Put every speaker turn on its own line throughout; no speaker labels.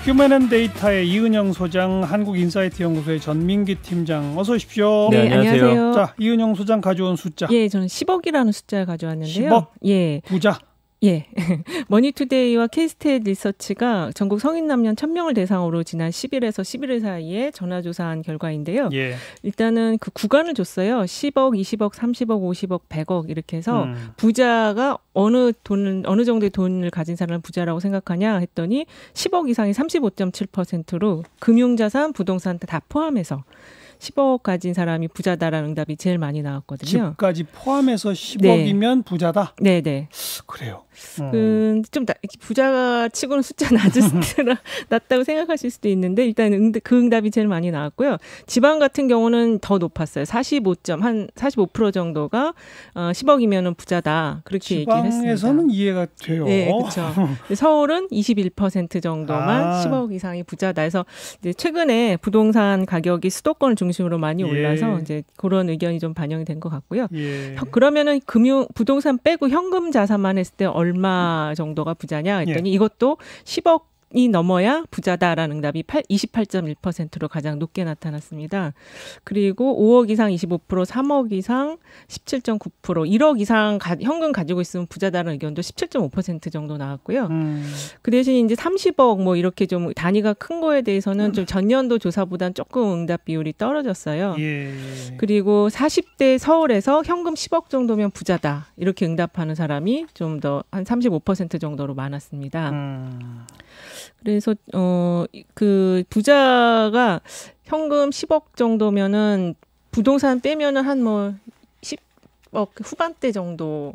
휴먼앤데이터의 이은영 소장, 한국인사이트 연구소의 전민기 팀장, 어서 오십시오.
네, 안녕하세요.
자, 이은영 소장 가져온 숫자.
예, 저는 10억이라는 숫자를 가져왔는데요.
10억?
예.
부자.
예. 머니투데이와 K스탯 리서치가 전국 성인 남녀 1000명을 대상으로 지난 10일에서 11일 사이에 전화조사한 결과인데요.
예.
일단은 그 구간을 줬어요. 10억, 20억, 30억, 50억, 100억 이렇게 해서 부자가 어느 정도의 돈을 가진 사람을 부자라고 생각하냐 했더니 10억 이상이 35.7%로 금융자산, 부동산 다 포함해서 10억 가진 사람이 부자다라는 응답이 제일 많이 나왔거든요.
집까지 포함해서 10억이면 네. 부자다?
네네.
그래요.
좀 부자가 치고는 숫자 낮다고 생각하실 수도 있는데 일단 그 응답이 제일 많이 나왔고요. 지방 같은 경우는 더 높았어요. 45% 정도가 10억이면 부자다. 그렇게 얘기를 했습니다.
지방에서는 이해가 돼요.
네, 그렇죠. 서울은 21% 정도만 10억 이상이 부자다. 해서 이제 최근에 부동산 가격이 수도권을 중심으로 많이 올라서 이제 그런 의견이 좀 반영이 된 것 같고요.
예.
그러면은 부동산 빼고 현금 자산만 했을 때 얼마 정도가 부자냐 했더니 이것도 10억이 넘어야 부자다라는 응답이 28.1%로 가장 높게 나타났습니다. 그리고 5억 이상 25%, 3억 이상 17.9%, 1억 이상 현금 가지고 있으면 부자다라는 의견도 17.5% 정도 나왔고요. 그 대신 이제 30억 뭐 이렇게 좀 단위가 큰 거에 대해서는 좀 전년도 조사보다는 조금 응답 비율이 떨어졌어요.
예.
그리고 40대 서울에서 현금 10억 정도면 부자다 이렇게 응답하는 사람이 좀 더 한 35% 정도로 많았습니다. 그래서 그 부자가 현금 10억 정도면은 부동산 빼면은 한 뭐 10억 후반대 정도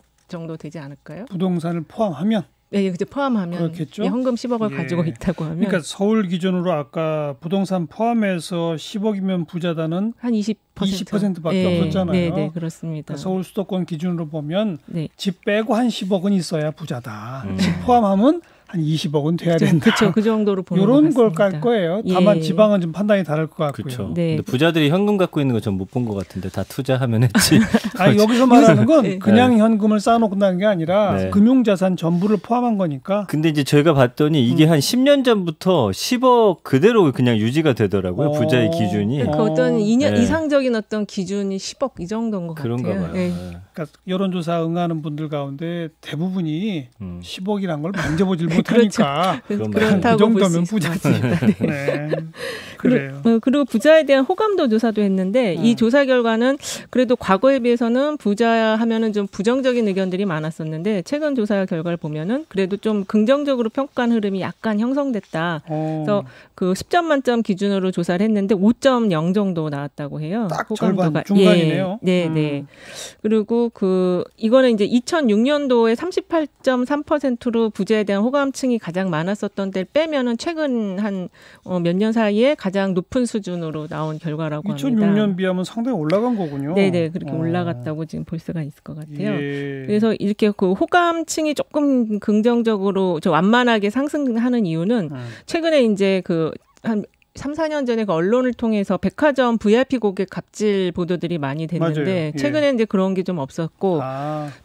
되지 않을까요?
부동산을 포함하면?
네, 이제 포함하면
그렇겠죠?
현금 10억을 가지고 있다고 하면
그러니까 서울 기준으로 아까 부동산 포함해서 10억이면 부자다는
한
20%밖에 없었잖아요.
네, 그렇습니다.
그러니까 서울 수도권 기준으로 보면
네.
집 빼고 한 10억은 있어야 부자다. 집 포함하면 한 20억은 돼야 된다.
그렇죠. 그 정도로 보는
이런 걸 깔 거예요. 다만 지방은 좀 판단이 다를 것 같고요.
그렇죠.
네.
근데 부자들이 현금 갖고 있는 거 전 못 본 것 같은데 다 투자하면 했지.
아니, 여기서 말하는 건 그냥 현금을 쌓아놓는다는 게 아니라 금융자산 전부를 포함한 거니까.
근데 이제 저희가 봤더니 이게 한 10년 전부터 10억 그대로 그냥 유지가 되더라고요. 부자의 기준이.
그 어떤 이상적인 어떤 기준이 10억 이 정도인 것
그런가
같아요.
봐요.
그러니까
여론조사 응하는 분들 가운데 대부분이 10억이란 걸 만져보질 못하니까
그렇죠.
그 정도면 부자지. 네. 그래요.
그리고 부자에 대한 호감도 조사도 했는데 이 조사 결과는 그래도 과거에 비해서는 부자 하면은 좀 부정적인 의견들이 많았었는데 최근 조사 결과를 보면은 그래도 좀 긍정적으로 평가한 흐름이 약간 형성됐다. 그래서 그 10점 만점 기준으로 조사를 했는데 5.0 정도 나왔다고 해요.
딱
호감도가.
절반 중간이네요.
네. 그리고 이거는 이제 2006년도에 38.3%로 부자에 대한 호감층이 가장 많았었던 데를 빼면은 최근 한 몇 년 사이에 가장 높은 수준으로 나온 결과라고 합니다.
2006년 비하면 상당히 올라간 거군요.
네네, 그렇게 올라갔다고 지금 볼 수가 있을 것 같아요. 그래서 이렇게 그 호감층이 조금 긍정적으로 좀 완만하게 상승하는 이유는 최근에 이제 한 3, 4년 전에 그 언론을 통해서 백화점 VIP 고객 갑질 보도들이 많이 됐는데 최근에 이제 그런 게 좀 없었고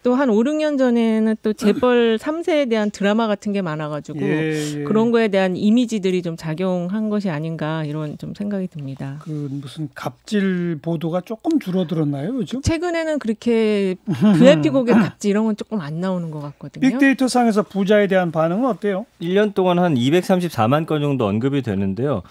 또 한 5, 6년 전에는 또 재벌 3세에 대한 드라마 같은 게 많아가지고 그런 거에 대한 이미지들이 좀 작용한 것이 아닌가 이런 좀 생각이 듭니다.
무슨 갑질 보도가 조금 줄어들었나요, 요즘?
최근에는 그렇게 VIP 고객 갑질 이런 건 조금 안 나오는 것 같거든요.
빅데이터 상에서 부자에 대한 반응은 어때요?
1년 동안 한 234만 건 정도 언급이 되는데요.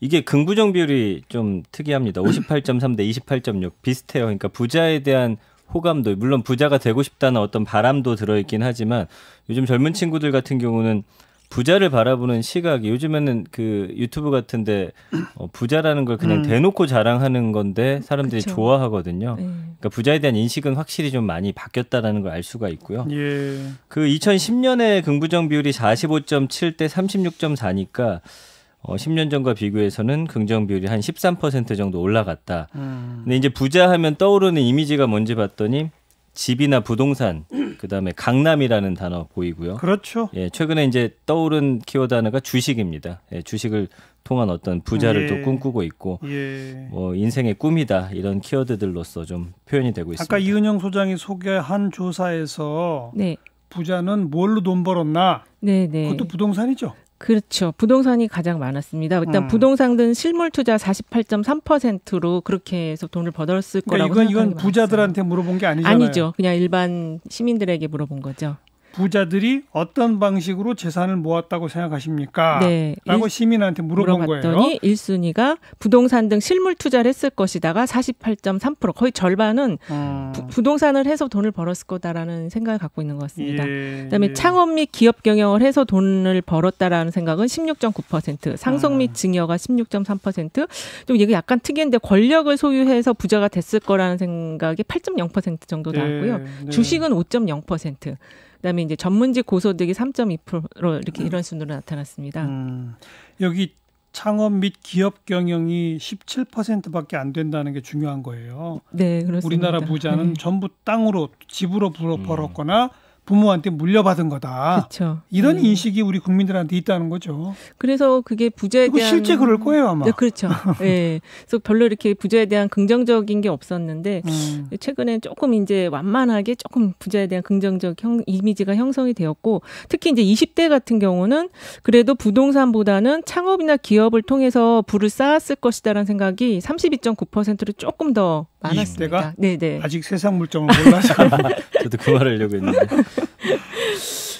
이게 긍부정 비율이 좀 특이합니다. 58.3 대 28.6 비슷해요. 그러니까 부자에 대한 호감도, 물론 부자가 되고 싶다는 어떤 바람도 들어있긴 하지만 요즘 젊은 친구들 같은 경우는 부자를 바라보는 시각이 요즘에는 그 유튜브 같은데 부자라는 걸 그냥 대놓고 자랑하는 건데 사람들이
그쵸.
좋아하거든요. 그러니까 부자에 대한 인식은 확실히 좀 많이 바뀌었다라는 걸 알 수가 있고요. 그 2010년에 긍부정 비율이 45.7 대 36.4니까 10년 전과 비교해서는 긍정 비율이 한 13% 정도 올라갔다. 근데 이제 부자 하면 떠오르는 이미지가 뭔지 봤더니 집이나 부동산, 그다음에 강남이라는 단어 보이고요.
그렇죠.
예, 최근에 이제 떠오른 키워드 하나가 주식입니다. 예, 주식을 통한 어떤 부자를 또 꿈꾸고 있고 뭐 인생의 꿈이다 이런 키워드들로서 좀 표현이 되고 있습니다.
아까 이은영 소장이 소개한 조사에서 부자는 뭘로 돈 벌었나? 그것도 부동산이죠.
그렇죠. 부동산이 가장 많았습니다. 일단 부동산은 실물 투자 48.3%로 그렇게 해서 돈을 벌었을 거라고 생각합니다.
이건 부자들한테 물어본 게 아니잖아요.
아니죠. 그냥 일반 시민들에게 물어본 거죠.
부자들이 어떤 방식으로 재산을 모았다고 생각하십니까?
네.
라고 시민한테 물어본 거예요.
물어봤더니 1순위가 부동산 등 실물 투자를 했을 것이다가 48.3%, 거의 절반은 부동산을 해서 돈을 벌었을 거다라는 생각을 갖고 있는 것 같습니다. 그다음에 창업 및 기업 경영을 해서 돈을 벌었다라는 생각은 16.9%, 상속 및 증여가 16.3%, 또 이게 약간 특이한데 권력을 소유해서 부자가 됐을 거라는 생각이 8.0% 정도 나왔고요. 주식은 5.0%. 그다음에 이제 전문직 고소득이 3.2% 이렇게 이런 순으로 나타났습니다.
여기 창업 및 기업 경영이 17%밖에 안 된다는 게 중요한 거예요.
네, 그렇습니다.
우리나라 부자는 전부 땅으로 집으로 벌었거나 부모한테 물려받은 거다.
그렇죠.
이런 인식이 우리 국민들한테 있다는 거죠.
그래서 그게 부자에 대한
실제 그럴 거예요 아마.
네, 그렇죠. 네. 그래서 별로 이렇게 부자에 대한 긍정적인 게 없었는데 최근에 조금 이제 완만하게 조금 부자에 대한 긍정적 이미지가 형성이 되었고, 특히 이제 20대 같은 경우는 그래도 부동산보다는 창업이나 기업을 통해서 부를 쌓았을 것이다라는 생각이 32.9%로 조금 더 많았습니다.
20대가?
네네.
아직 세상 물정을 몰라서.
저도 그 말하려고 했는데.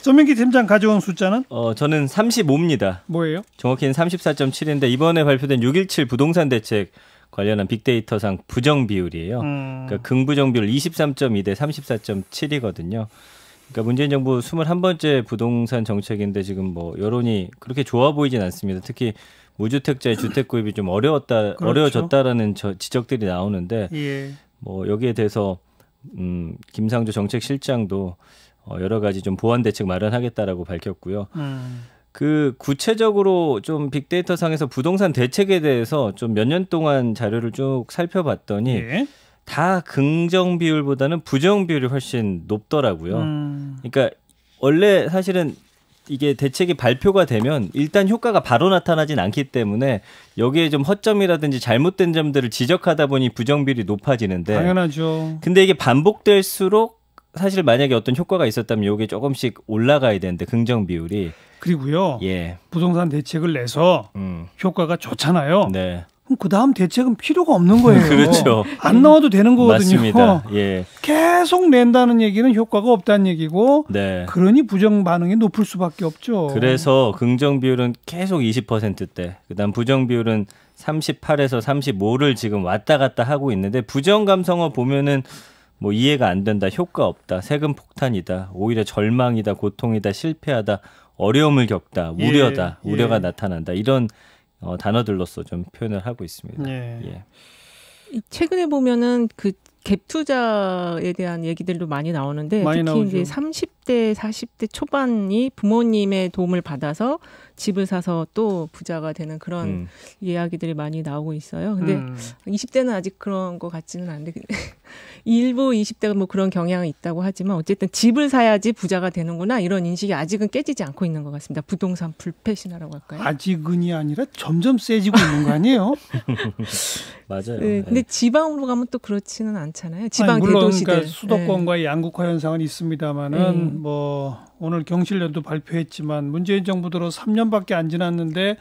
전민기 팀장 가져온 숫자는?
저는 35입니다.
뭐예요?
정확히는 34.7인데 이번에 발표된 6.17 부동산 대책 관련한 빅데이터상 부정 비율이에요. 그러니까 긍부정 비율 23.2 대 34.7이거든요. 그러니까 문재인 정부 21번째 부동산 정책인데 지금 뭐 여론이 그렇게 좋아 보이진 않습니다. 특히 무주택자의 주택 구입이 좀
그렇죠.
어려워졌다라는 지적들이 나오는데
예.
뭐 여기에 대해서 김상조 정책실장도 여러 가지 좀 보완 대책 마련하겠다라고 밝혔고요. 그 구체적으로 좀 빅데이터 상에서 부동산 대책에 대해서 좀 몇 년 동안 자료를 쭉 살펴봤더니
예.
다 긍정 비율보다는 부정 비율이 훨씬 높더라고요. 그러니까 원래 사실은 이게 대책이 발표가 되면 일단 효과가 바로 나타나진 않기 때문에 여기에 좀 허점이라든지 잘못된 점들을 지적하다 보니 부정 비율이 높아지는데,
당연하죠.
근데 이게 반복될수록 사실 만약에 어떤 효과가 있었다면 이게 조금씩 올라가야 되는데 긍정 비율이.
그리고요.
예.
부동산 대책을 내서 효과가 좋잖아요.
네.
그럼 그 다음 대책은 필요가 없는 거예요.
그렇죠.
안 나와도 되는 거거든요.
맞습니다. 예.
계속 낸다는 얘기는 효과가 없다는 얘기고,
네.
그러니 부정 반응이 높을 수밖에 없죠.
그래서 긍정 비율은 계속 20%대, 그다음 부정 비율은 38에서 35를 지금 왔다 갔다 하고 있는데, 부정 감성어 보면은 뭐 이해가 안 된다, 효과 없다, 세금 폭탄이다, 오히려 절망이다, 고통이다, 실패하다, 어려움을 겪다, 우려다, 우려가 나타난다, 이런 단어들로서 좀 표현을 하고 있습니다. 예.
최근에 보면은 그 갭 투자에 대한 얘기들도 많이 나오는데,
많이
특히
나오죠.
이제 30대, 40대 초반이 부모님의 도움을 받아서 집을 사서 또 부자가 되는 그런 이야기들이 많이 나오고 있어요. 근데 20대는 아직 그런 것 같지는 않은데 일부 20대가 뭐 그런 경향이 있다고 하지만 어쨌든 집을 사야지 부자가 되는구나, 이런 인식이 아직은 깨지지 않고 있는 것 같습니다. 부동산 불패신화라고 할까요?
아직은이 아니라 점점 세지고 있는 거 아니에요?
맞아요.
네, 근데 지방으로 가면 또 그렇지는 않잖아요. 지방
물론
대도시들.
그러니까 수도권과의 양극화 현상은 있습니다만은 뭐 오늘 경실련도 발표했지만 문재인 정부 들어 3년밖에 안 지났는데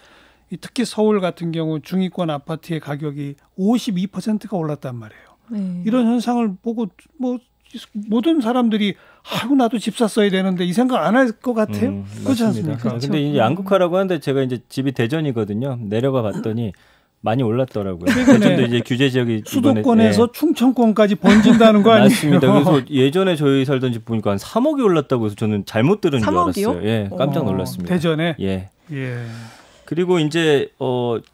특히 서울 같은 경우 중위권 아파트의 가격이 52%가 올랐단 말이에요.
네.
이런 현상을 보고 뭐 모든 사람들이 아이고 나도 집 샀어야 되는데 이 생각 안 할 것 같아요. 그렇지 않습니까?
그렇죠.
근데 이제 양극화라고 하는데 제가 이제 집이 대전이거든요. 내려가 봤더니 많이 올랐더라고요. 대전도 이제 규제 지역이
수도권에서 이번에, 충청권까지 번진다는 거 아니에요?
맞습니다. 그래서 예전에 저희 살던 집 보니까 한 3억이 올랐다고 해서 저는 잘못 들은 줄 알았어요. 예, 깜짝 놀랐습니다.
대전에?
예.
예.
그리고 이제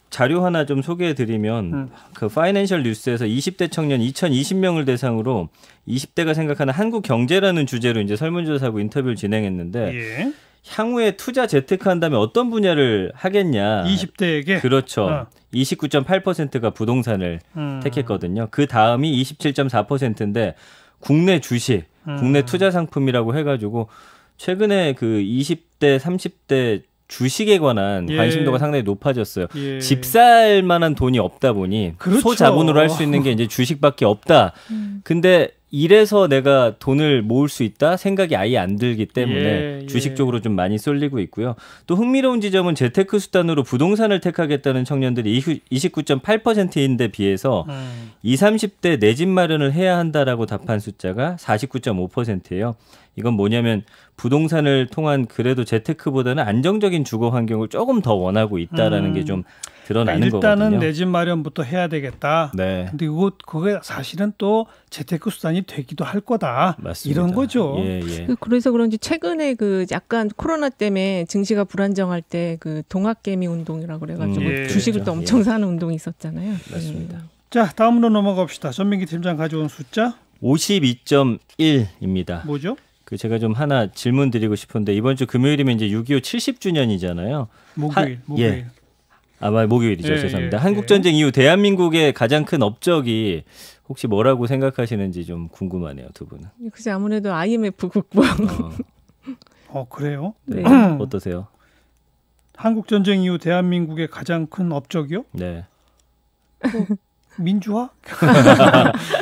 자료 하나 좀 소개해드리면 그 파이낸셜 뉴스에서 20대 청년 2020명을 대상으로 20대가 생각하는 한국 경제라는 주제로 이제 설문조사하고 인터뷰를 진행했는데,
예.
향후에 투자 재테크한다면 어떤 분야를 하겠냐?
20대에게?
그렇죠. 29.8%가 부동산을 택했거든요. 그 다음이 27.4%인데 국내 주식, 국내 투자 상품이라고 해가지고 최근에 그 20대, 30대 주식에 관한 관심도가 상당히 높아졌어요. 집 살 만한 돈이 없다 보니 그렇죠. 소자본으로 할 수 있는 게 이제 주식밖에 없다. 근데 이래서 내가 돈을 모을 수 있다 생각이 아예 안 들기 때문에 주식 쪽으로 좀 많이 쏠리고 있고요. 또 흥미로운 지점은 재테크 수단으로 부동산을 택하겠다는 청년들이 29.8%인데 비해서 20, 30대 내 집 마련을 해야 한다라고 답한 숫자가 49.5%예요. 이건 뭐냐면 부동산을 통한 그래도 재테크보다는 안정적인 주거 환경을 조금 더 원하고 있다라는 게 좀 드러나는
일단은
거거든요.
내 집 마련부터 해야 되겠다.
네.
근데 그게 사실은 또 재테크 수단이 되기도 할 거다.
맞습니다.
이런 거죠.
예.
그래서 그런지 최근에 그 약간 코로나 때문에 증시가 불안정할 때 그 동학개미 운동이라고 그래가지고 주식을 또 엄청 사는 운동이 있었잖아요.
맞습니다.
자, 다음으로 넘어갑시다. 전민기 팀장 가져온 숫자
52.1입니다.
뭐죠?
제가 좀 하나 질문 드리고 싶은데 이번 주 금요일이면 이제 6.25 70주년이잖아요.
목요일.
목요일이죠. 죄송합니다. 한국전쟁 이후 대한민국의 가장 큰 업적이 혹시 뭐라고 생각하시는지 좀 궁금하네요, 두 분은.
글쎄 아무래도 IMF 국방.
그래요?
네. 어떠세요?
한국전쟁 이후 대한민국의 가장 큰 업적이요?
네.
민주화?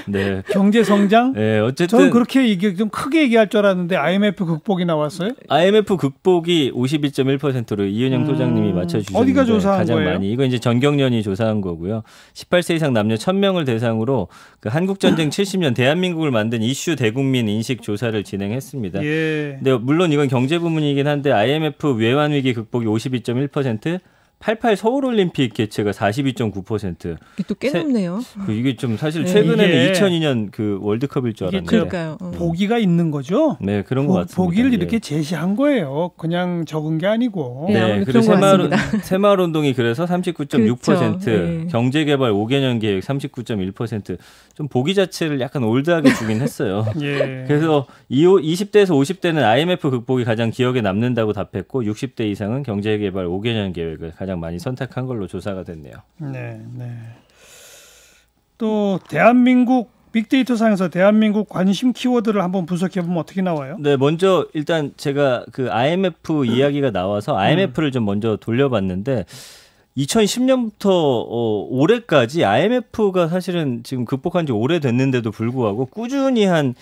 네.
경제 성장?
네, 어쨌든
저는 그렇게 좀 크게 얘기할 줄 알았는데 IMF 극복이 나왔어요?
IMF 극복이 52.1%로 이은영 소장님이 맞춰주셨는데
어디가 조사한
가장
거예요?
많이 이거 이제 전경련이 조사한 거고요. 18세 이상 남녀 1,000명을 대상으로 그 한국전쟁 70년 대한민국을 만든 이슈 대국민 인식 조사를 진행했습니다.
예.
근데 물론 이건 경제 부문이긴 한데 IMF 외환 위기 극복이 52.1%, 88 서울올림픽 개최가 42.9%.
이게 또 꽤 높네요.
이게 좀 사실 최근에는 2002년 그 월드컵일 줄 알았는데.
그러니까요.
보기가 있는 거죠?
네, 그런 것 같습니다.
보기를 이렇게 제시한 거예요. 그냥 적은 게 아니고.
네, 그리고 새마을 운동이 그래서 39.6%, 그렇죠. 경제개발 5개년 계획 39.1%. 좀 보기 자체를 약간 올드하게 주긴 했어요.
예.
그래서 20대에서 50대는 IMF 극복이 가장 기억에 남는다고 답했고 60대 이상은 경제개발 5개년 계획을 가장 많이 선택한 걸로 조사가 됐네요.
네. 또 대한민국 빅데이터 상에서 대한민국 관심 키워드를 한번 분석해 보면 어떻게 나와요?
네, 먼저 일단 제가 그 IMF 이야기가 나와서 IMF를 좀 먼저 돌려봤는데 2010년부터 올해까지 IMF가 사실은 지금 극복한 지 오래됐는데도 불구하고 꾸준히 한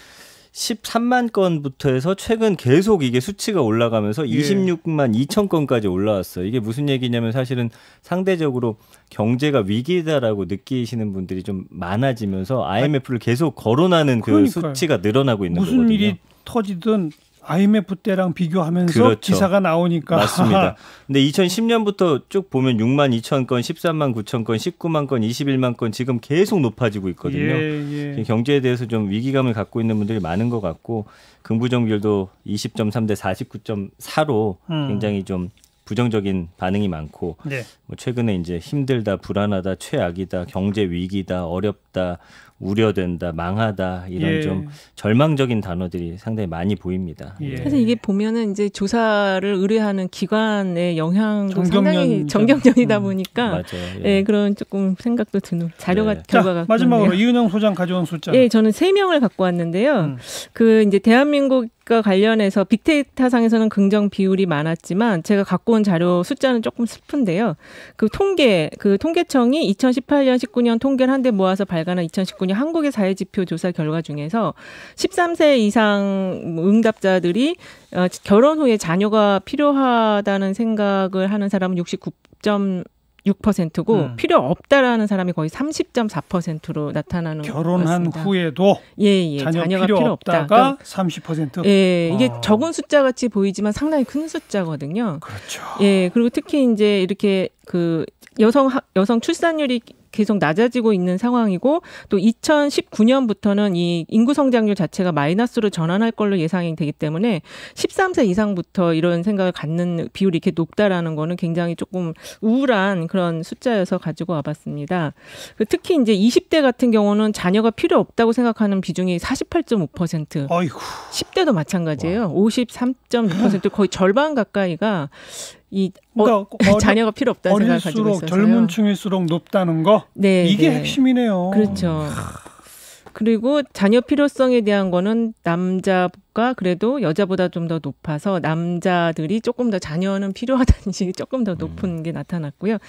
13만 건부터 해서 최근 계속 이게 수치가 올라가면서 26만 2천 건까지 올라왔어요. 이게 무슨 얘기냐면 사실은 상대적으로 경제가 위기다라고 느끼시는 분들이 좀 많아지면서 IMF를 계속 거론하는 그 수치가 늘어나고 있는
무슨
거거든요.
무슨 일이 터지든 IMF 때랑 비교하면서
그렇죠.
기사가 나오니까.
맞습니다. 근데 2010년부터 쭉 보면 6만 2천 건, 13만 9천 건, 19만 건, 21만 건 지금 계속 높아지고 있거든요.
예.
경제에 대해서 좀 위기감을 갖고 있는 분들이 많은 것 같고 긍부정 비율도 20.3 대 49.4로 굉장히 좀 부정적인 반응이 많고 뭐 최근에 이제 힘들다, 불안하다, 최악이다, 경제 위기다, 어렵다, 우려된다, 망하다 이런 좀 절망적인 단어들이 상당히 많이 보입니다.
그래서 이게 보면은 이제 조사를 의뢰하는 기관의 영향도 상당히 정경련이다 보니까
맞아요.
그런 조금 생각도 드는 자료가 결과가.
자, 마지막으로 이은영 소장 가져온 숫자.
저는 3명을 갖고 왔는데요. 그 이제 대한민국과 관련해서 빅데이터 상에서는 긍정 비율이 많았지만 제가 갖고 온 자료 숫자는 조금 슬픈데요. 그 통계청이 2018년, 19년 통계를 한데 모아서 발간한 2019년 한국의 사회지표 조사 결과 중에서 13세 이상 응답자들이 결혼 후에 자녀가 필요하다는 생각을 하는 사람은 69.6%고 필요 없다라는 사람이 거의 30.4%로 나타나는
결혼한
것 같습니다.
후에도 자녀가 필요 없다가 30%.
이게 적은 숫자 같이 보이지만 상당히 큰 숫자거든요.
그렇죠.
그리고 특히 이제 이렇게 그 여성 출산율이 계속 낮아지고 있는 상황이고 또 2019년부터는 이 인구 성장률 자체가 마이너스로 전환할 걸로 예상이 되기 때문에 13세 이상부터 이런 생각을 갖는 비율이 이렇게 높다라는 거는 굉장히 조금 우울한 그런 숫자여서 가지고 와봤습니다. 특히 이제 20대 같은 경우는 자녀가 필요 없다고 생각하는 비중이 48.5%.
어이구.
10대도 마찬가지예요. 53.6% 거의 절반 가까이가 자녀가 필요 없다는 생각을 가지고 있어서요.
젊은 층일수록 높다는 거? 이게 핵심이네요.
그렇죠. 그리고 자녀 필요성에 대한 거는 남자가 그래도 여자보다 좀 더 높아서 남자들이 조금 더 자녀는 필요하다는 식이 조금 더 높은 게 나타났고요.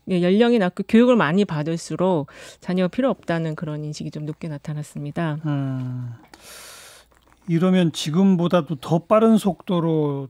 연령이 낮고 교육을 많이 받을수록 자녀가 필요 없다는 그런 인식이 좀 높게 나타났습니다.
이러면 지금보다도 더 빠른 속도로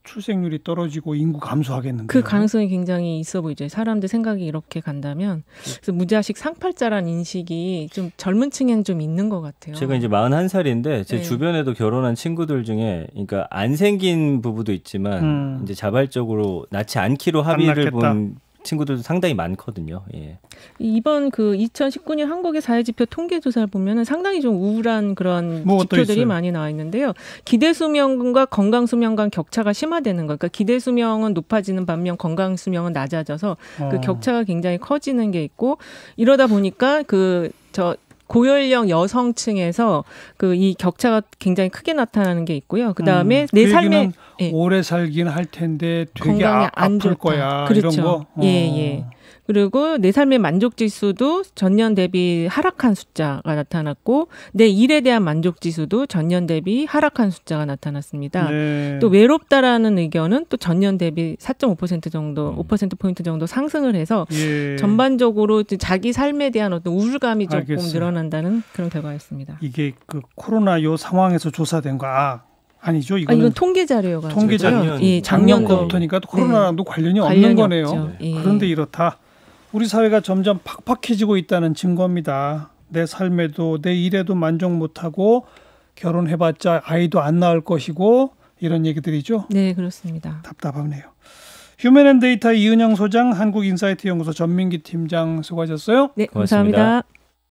출생률이 떨어지고 인구 감소하겠는데요.
그 가능성이 굉장히 있어 보이죠. 사람들 생각이 이렇게 간다면. 그래서 무자식 상팔자라는 인식이 좀 젊은 층에는 좀 있는 것 같아요.
제가 이제 41살인데 제 주변에도 결혼한 친구들 중에 그러니까 안 생긴 부부도 있지만 이제 자발적으로 낳지 않기로 합의를 본 친구들도 상당히 많거든요. 예.
이번 그 2019년 한국의 사회지표 통계조사를 보면은 상당히 좀 우울한 그런 지표들이 많이 나와 있는데요. 기대수명과 건강수명 간 격차가 심화되는 거. 그러니까 기대수명은 높아지는 반면 건강수명은 낮아져서 그 격차가 굉장히 커지는 게 있고 이러다 보니까 고연령 여성층에서 이 격차가 굉장히 크게 나타나는 게 있고요. 그다음에 내 삶에
오래 살긴 할 텐데 되게 아플 거야.
그렇죠.
이런 거.
예. 그리고 내 삶의 만족 지수도 전년 대비 하락한 숫자가 나타났고 내 일에 대한 만족 지수도 전년 대비 하락한 숫자가 나타났습니다.
네.
또 외롭다라는 의견은 또 전년 대비 4.5% 정도, 5%포인트 정도 상승을 해서 전반적으로 자기 삶에 대한 어떤 우울감이 조금 늘어난다는 그런 결과였습니다.
이게 그 코로나 요 상황에서 조사된 거 아니죠? 이건
통계 자료가
통계 자료. 작년부터니까 코로나랑도 관련이 없는 거네요. 그런데 이렇다. 우리 사회가 점점 팍팍해지고 있다는 증거입니다. 내 삶에도 내 일에도 만족 못하고 결혼해봤자 아이도 안 낳을 것이고 이런 얘기들이죠.
네, 그렇습니다.
답답하네요. 휴먼앤데이터 이은영 소장, 한국인사이트 연구소 전민기 팀장 수고하셨어요.
네, 감사합니다.